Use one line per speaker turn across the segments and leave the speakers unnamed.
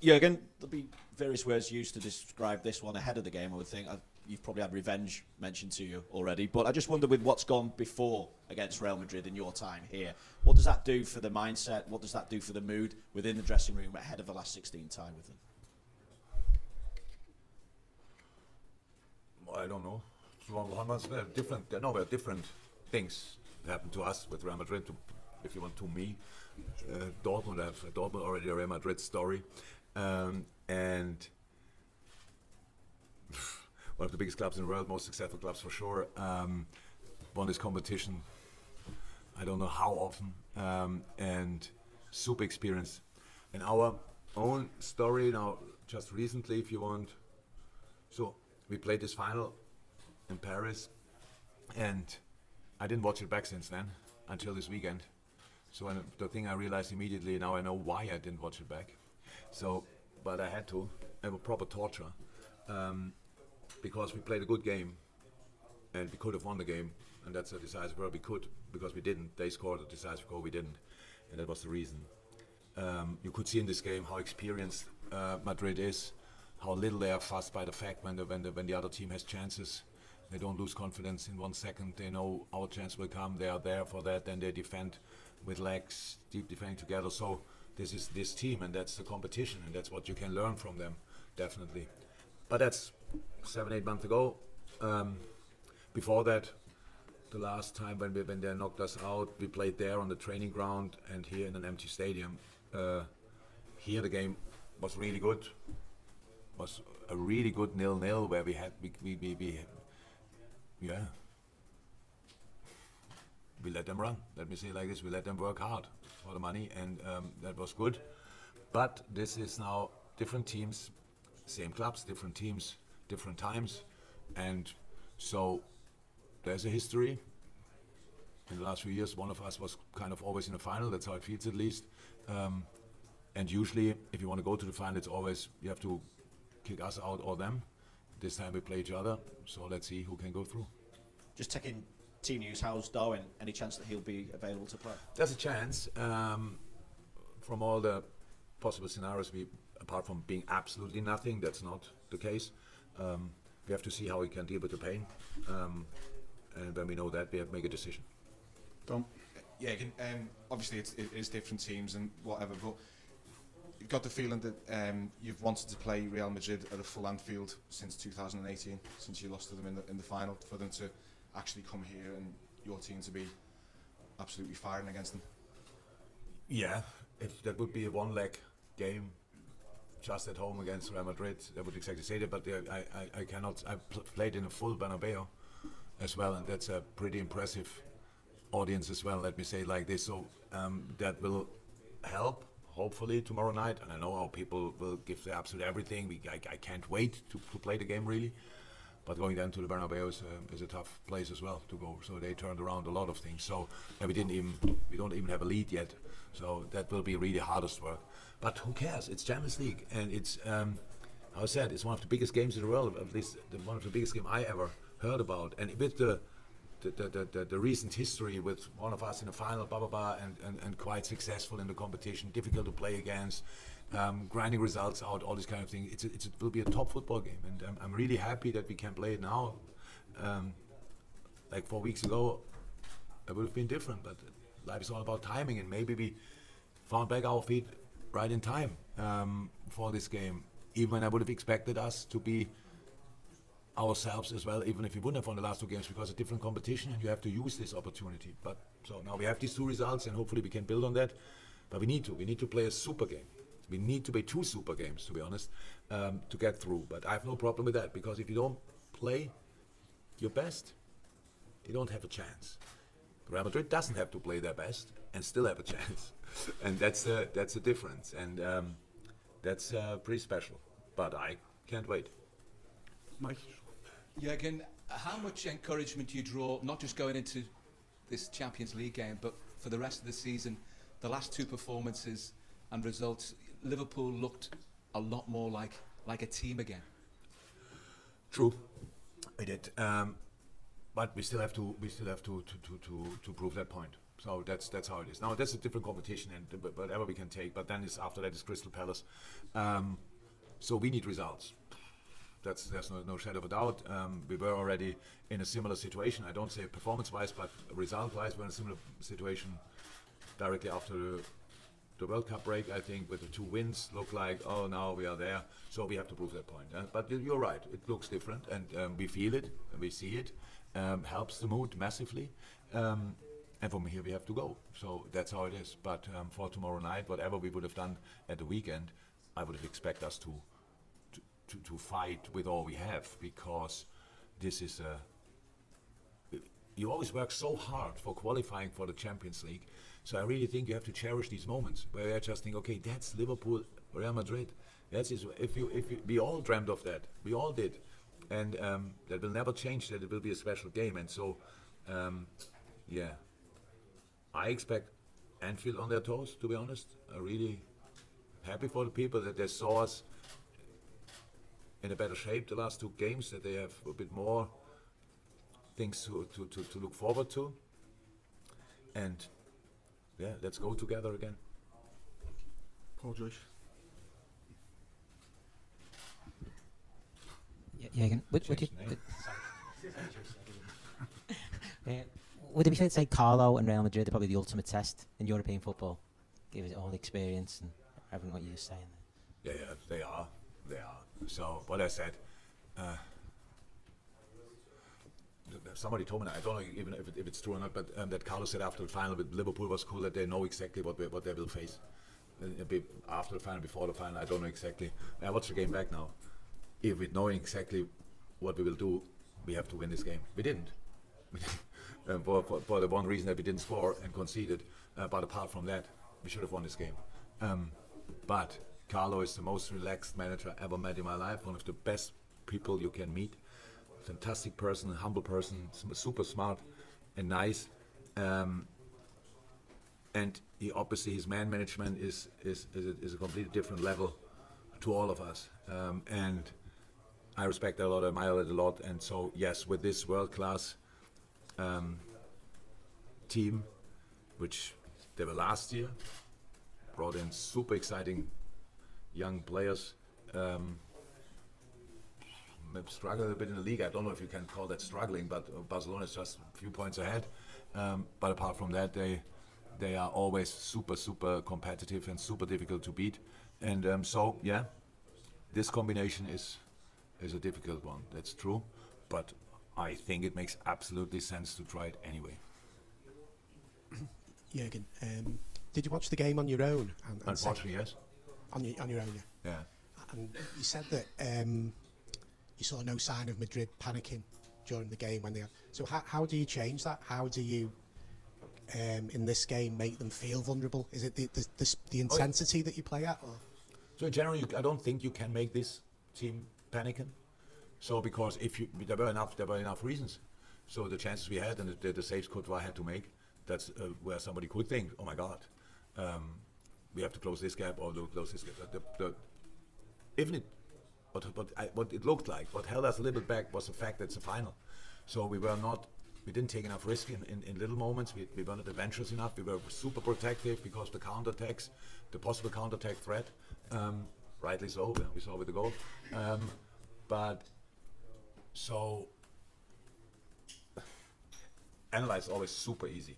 Jürgen, there'll be various words used to describe this one ahead of the game, I would think. You've probably had revenge mentioned to you already, but I just wonder with what's gone before against Real Madrid in your time here, what does that do for the mindset? What does that do for the mood within the dressing room ahead of the last 16 tie with them?
I don't know. There are different things happened to us with Real Madrid. If you want to me, Dortmund already a Real Madrid story, and one of the biggest clubs in the world, most successful clubs for sure. Won this competition, I don't know how often, and super experience. And our own story now, just recently, if you want. So we played this final in Paris, and I didn't watch it back since then until this weekend. So the thing I realized immediately, now I know why I didn't watch it back. So, but I had to. It was proper torture. Because we played a good game and we could have won the game, and that's a decisive goal. We could, because we didn't. They scored a decisive goal, we didn't, and that was the reason. You could see in this game how experienced Madrid is, how little they are fussed by the fact when the other team has chances. They don't lose confidence in 1 second. They know our chance will come. They are there for that. Then they defend with legs, deep defending together. So this is this team, and that's the competition, and that's what you can learn from them, definitely. But that's 7-8 months ago. Before that, the last time when they knocked us out, we played there on the training ground and here in an empty stadium. Here the game was really good. Was a really good 0-0 where we let them run. Let me say it like this: we let them work hard for the money, and that was good. But this is now different teams, same clubs, different teams, different times, and so there's a history. In the last few years, one of us was kind of always in the final. That's how it feels, at least. And usually, if you want to go to the final, it's always you have to kick us out or them. This time we play each other, so let's see who can go through.
Just taking team news, how's Darwin? Any chance that he'll be available to play?
There's a chance. From all the possible scenarios, apart from being absolutely nothing, that's not the case. We have to see how he can deal with the pain, and when we know that, we have to make a decision.
Tom?
Yeah, obviously it is different teams and whatever, but you've got the feeling that you've wanted to play Real Madrid at a full Anfield since 2018, since you lost to them in the final, for them to actually come here and your team to be absolutely firing against them.
Yeah, if that would be a one-leg game, just at home against Real Madrid, I would exactly say that. But I cannot. I played in a full Bernabeu as well, and that's a pretty impressive audience as well. Let me say it like this. So that will help, hopefully, tomorrow night. And I know how people will give their absolute everything. I can't wait to play the game, really. But going down to the Bernabeu is a tough place as well to go. So they turned around a lot of things. So and we don't even have a lead yet. So that will be really hardest work. But who cares? It's Champions League, and it's how I said, it's one of the biggest games in the world. At least one of the biggest games I ever heard about. And with the recent history with one of us in the final, blah blah blah, and quite successful in the competition, difficult to play against. Grinding results out, all this kind of thing. It will be a top football game, and I'm really happy that we can play it now. Like 4 weeks ago, it would have been different, but life is all about timing, and maybe we found back our feet right in time for this game. Even when I would have expected us to be ourselves as well, even if we wouldn't have won the last 2 games, because it's a different competition, and you have to use this opportunity. But so now we have these 2 results, and hopefully we can build on that. But we need to play a super game. We need to play 2 super games, to be honest, to get through. But I have no problem with that, because if you don't play your best, you don't have a chance. Real Madrid doesn't have to play their best and still have a chance, and that's the difference, and that's pretty special. But I can't wait.
Mike?
Jürgen, how much encouragement do you draw, not just going into this Champions League game, but for the rest of the season? The last 2 performances and results, Liverpool looked a lot more like a team again.
True, we did, but we still have to prove that point. So that's how it is. Now that's a different competition, and whatever we can take. But then after that is Crystal Palace. So we need results. There's no shadow of a doubt. We were already in a similar situation. I don't say performance-wise, but result-wise, we're in a similar situation directly after the World Cup break. I think with the 2 wins, look like, oh, now we are there. So we have to prove that point. But you're right. It looks different, and we feel it, and we see it. Helps the mood massively. And from here we have to go. So that's how it is. But for tomorrow night, whatever we would have done at the weekend, I would have expected us to fight with all we have, because this is you always work so hard for qualifying for the Champions League. So I really think you have to cherish these moments where you just think, okay, that's Liverpool, Real Madrid. We all dreamt of that. We all did. And that will never change, that it will be a special game. And so, yeah, I expect Anfield on their toes, to be honest. I'm really happy for the people that they saw us in a better shape the last 2 games, that they have a bit more things to look forward to. And yeah, let's go together again.
Paul Joyce.
Jürgen, would it be fair to say Carlo and Real Madrid are probably the ultimate test in European football? Give it all the experience and everything what you were saying there.
Yeah, they are. So what I said, somebody told me, I don't know even if it's true or not, but that Carlos said after the final with Liverpool was cool, that they know exactly what they will face. After the final, before the final, I don't know exactly. I watched the game back now. If we know exactly what we will do, we have to win this game. We didn't. For the one reason that we didn't score and conceded. But apart from that, we should have won this game. But Carlo is the most relaxed manager I ever met in my life. One of the best people you can meet. Fantastic person, a humble person, super smart and nice. And obviously his man management is a completely different level to all of us. And I respect that a lot, I admire it a lot. And so, yes, with this world-class team, which they were last year, brought in super exciting young players, struggled a bit in the league. I don't know if you can call that struggling, but Barcelona is just a few points ahead. But apart from that, they are always super competitive and super difficult to beat. And so, yeah, this combination is a difficult one. That's true, but I think it makes absolutely sense to try it anyway.
Jürgen, did you watch the game on your own?
Unfortunately, yes.
On your own, yeah.
Yeah.
And you said that you saw no sign of Madrid panicking during the game when they. So how do you change that? How do you, in this game, make them feel vulnerable? Is it the intensity that you play at? Or?
So in general, I don't think you can make this team panicking. So because there were enough reasons. So the chances we had and the saves Courtois had to make, that's where somebody could think, oh my God, we have to close this gap or close this gap. What it looked like, what held us a little bit back was the fact that it's a final. So we didn't take enough risk in little moments. We were not adventurous enough. We were super protective because the counterattacks, the possible counterattack threat, rightly so, we saw with the goal. But so analyze is always super easy.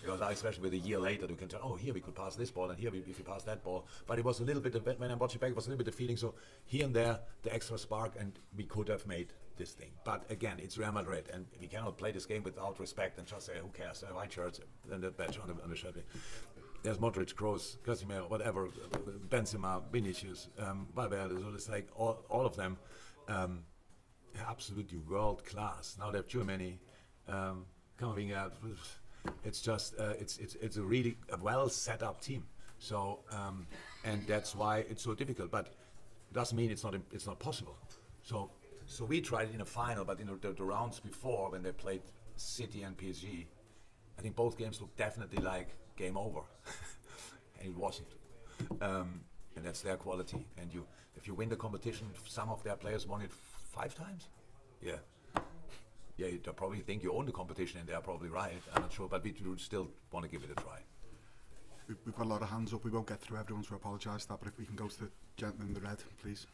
Because especially with a year later, you can tell, oh, here we could pass this ball, and here if we pass that ball. But it was a little bit, when I watched it back, it was a little bit of feeling. So here and there, the extra spark, and we could have made this thing. But again, it's Real Madrid, and we cannot play this game without respect and just say, who cares, white shirts and the badge on the shirt. There's Modric, Kroos, Casemiro, whatever, Benzema, Vinicius, Valverde. So it's like all of them, absolutely world class. Now they have Germany coming out. It's just it's a really well set up team. So and that's why it's so difficult. But it doesn't mean it's not possible. So we tried it in a final, but in the rounds before when they played City and PSG, I think both games looked definitely like game over, and it wasn't. And that's their quality. And if you win the competition, some of their players won it 5 times. Yeah. yeah, they probably think you own the competition, and they're probably right. I'm not sure, but we do still want to give it a try.
We've got a lot of hands up. We won't get through everyone, so I apologise for that. But if we can go to the gentleman in the red, please.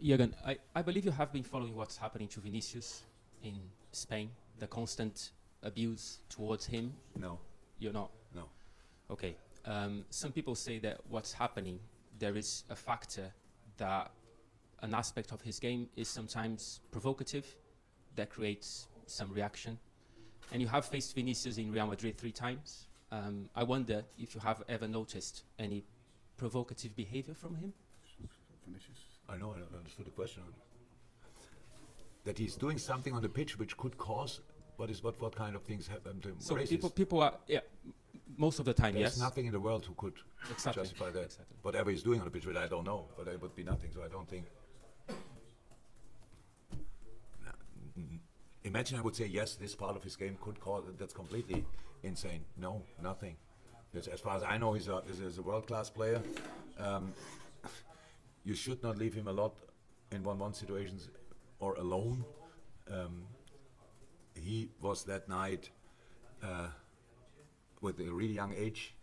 Jürgen, I believe you have been following what's happening to Vinicius in Spain, the constant abuse towards him.
No.
You're not?
No.
Okay. Some people say that what's happening, there is a factor that an aspect of his game is sometimes provocative, that creates some reaction. And you have faced Vinicius in Real Madrid 3 times. I wonder if you have ever noticed any provocative behavior from him?
I know, I understood the question. That he's doing something on the pitch which could cause, what kind of things happen to
So
racist?
people are, yeah, most of the time,
There's
yes.
nothing in the world who could
Exactly.
justify that.
Exactly.
Whatever he's doing on the pitch, I don't know, but it would be nothing, so I don't think. Imagine I would say, yes, this part of his game could cause, that's completely insane. No, nothing. As far as I know, he's a world-class player. You should not leave him a lot in 1-1 situations or alone. He was that night with a really young age.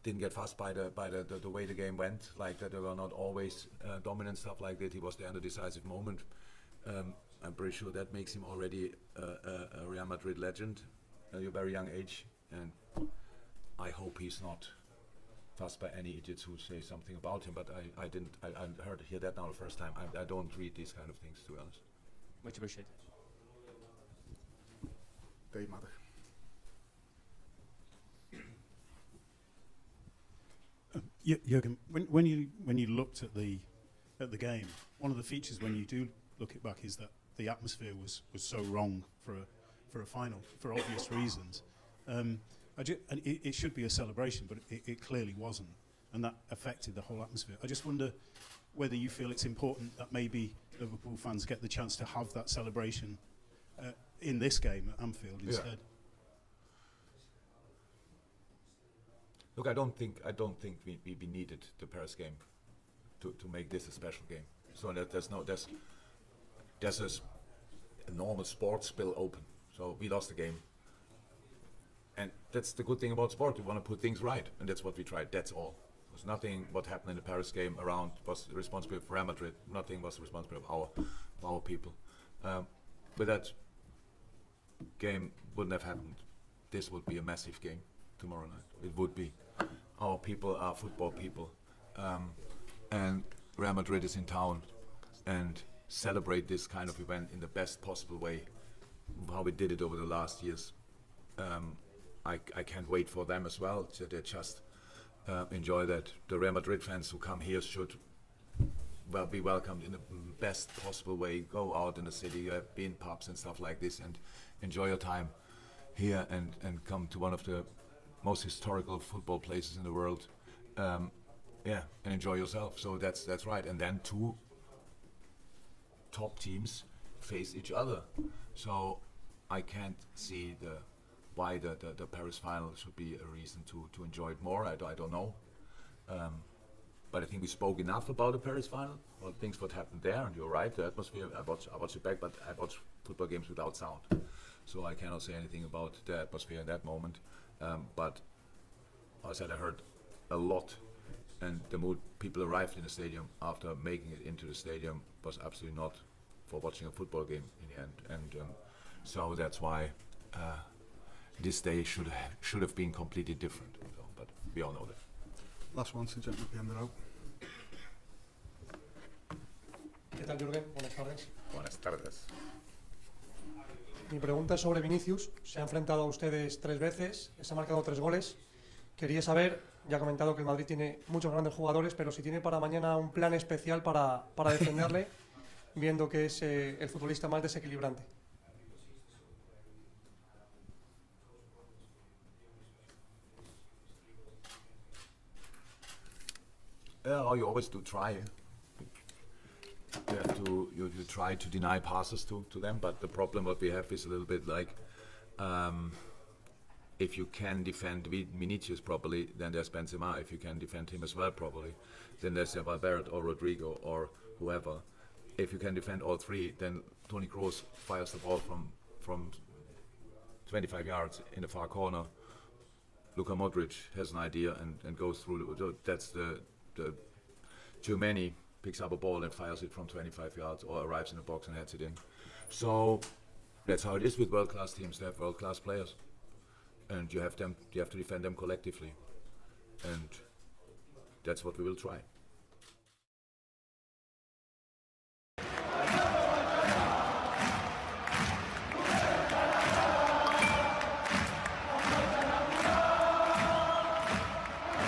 Didn't get fussed by the way the game went, like that they were not always dominant, stuff like that. He was there in the decisive moment. I'm pretty sure that makes him already a Real Madrid legend at a very young age, and I hope he's not fussed by any idiots who say something about him. But I hear that now the first time. I don't read these kind of things, to be honest.
Much appreciated.
Dave Maddock.
Jürgen, when you looked at the game, one of the features when you do look it back is that the atmosphere was so wrong for a final for obvious reasons. And it should be a celebration, but it clearly wasn't, and that affected the whole atmosphere. I just wonder whether you feel it's important that maybe Liverpool fans get the chance to have that celebration in this game at Anfield instead.
Look, I don't think we needed the Paris game to make this a special game. So that there's a normal sports spill open. So we lost the game, and that's the good thing about sport. We want to put things right, and that's what we tried. That's all. There's nothing what happened in the Paris game around was the responsibility of Real Madrid. Nothing was the responsibility of our people. But that game wouldn't have happened. This would be a massive game tomorrow night. It would be. Our people are football people, and Real Madrid is in town, and celebrate this kind of event in the best possible way, how we did it over the last years. I can't wait for them as well, so they just enjoy that. The Real Madrid fans who come here should be welcomed in the best possible way. Go out in the city, be in pubs and stuff like this, and enjoy your time here, and come to one of the most historical football places in the world. And enjoy yourself. So that's right. And then 2 top teams face each other. So I can't see why the Paris final should be a reason to enjoy it more. I don't know. But I think we spoke enough about the Paris final, about things what happened there, and you're right, the atmosphere, I watch it back, but I watch football games without sound. So I cannot say anything about the atmosphere in that moment. But as I said, I heard a lot, and the mood people arrived in the stadium after making it into the stadium was absolutely not for watching a football game in the end. And so that's why this day should have been completely different. So, but we all know that.
Last one, since gentleman behind the row.
¿Qué tal, Jürgen? Buenas tardes.
Buenas tardes.
Mi pregunta es sobre Vinicius. Se ha enfrentado a ustedes 3 veces, se ha marcado 3 goles. Quería saber, ya ha comentado que el Madrid tiene muchos grandes jugadores, pero si tiene para mañana un plan especial para defenderle, viendo que es el futbolista más desequilibrante.
You always do try. You try to deny passes to them, but the problem what we have is a little bit like if you can defend Vinicius properly, then there's Benzema. If you can defend him as well properly, then there's Valverde or Rodrigo or whoever. if you can defend all three, then Toni Kroos fires the ball from 25 yards in the far corner. Luka Modric has an idea and goes through. That's the too many picks up a ball and fires it from 25 yards or arrives in the box and heads it in. So that's how it is with world-class teams. They have world-class players, and you have to defend them collectively, and that's what we will try.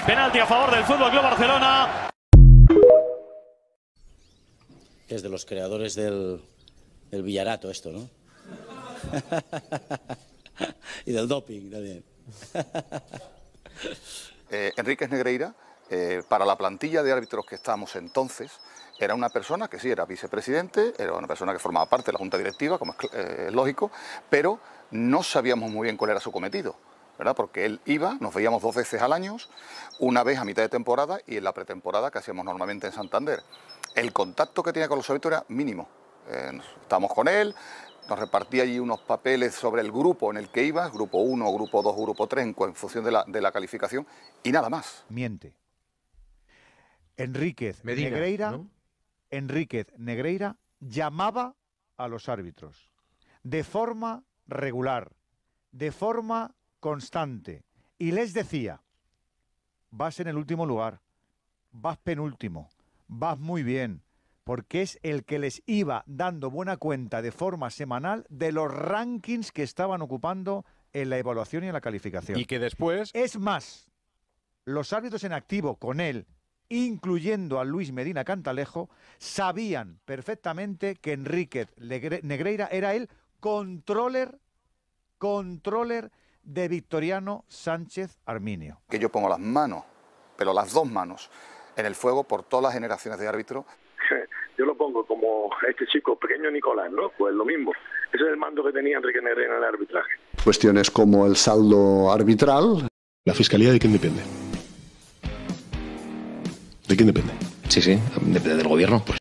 Penalti a favor del Fútbol Club Barcelona.
Es de los creadores del villarato esto, ¿no? Y del doping también.
Enríquez Negreira, para la plantilla de árbitros que estábamos entonces, era una persona que sí, era vicepresidente, era una persona que formaba parte de la junta directiva, como es lógico, pero no sabíamos muy bien cuál era su cometido, ¿verdad? Porque él iba, nos veíamos 2 veces al año, una vez a mitad de temporada y en la pretemporada que hacíamos normalmente en Santander. El contacto que tenía con los árbitros era mínimo. Estábamos con él, nos repartía allí unos papeles sobre el grupo en el que ibas, grupo 1, grupo 2, grupo 3, en función de la calificación, y nada más.
Miente. Enríquez Negreira llamaba a los árbitros de forma regular, de forma constante, y les decía: vas en el último lugar, vas penúltimo, vas muy bien, porque es el que les iba dando buena cuenta de forma semanal de los rankings que estaban ocupando en la evaluación y en la calificación.
Y que después...
Es más, los árbitros en activo con él, incluyendo a Luis Medina Cantalejo, sabían perfectamente que Enríquez Negreira era el controller de Victoriano Sánchez Arminio.
Que yo pongo las manos, pero las 2 manos, en el fuego por todas las generaciones de árbitros.
Yo lo pongo como este chico pequeño Nicolás, ¿no? Pues lo mismo. Ese es el mando que tenía Enrique Negreira en el arbitraje.
Cuestiones como el saldo arbitral.
¿La fiscalía de quién depende? ¿De quién depende?
Sí, depende del gobierno, pues.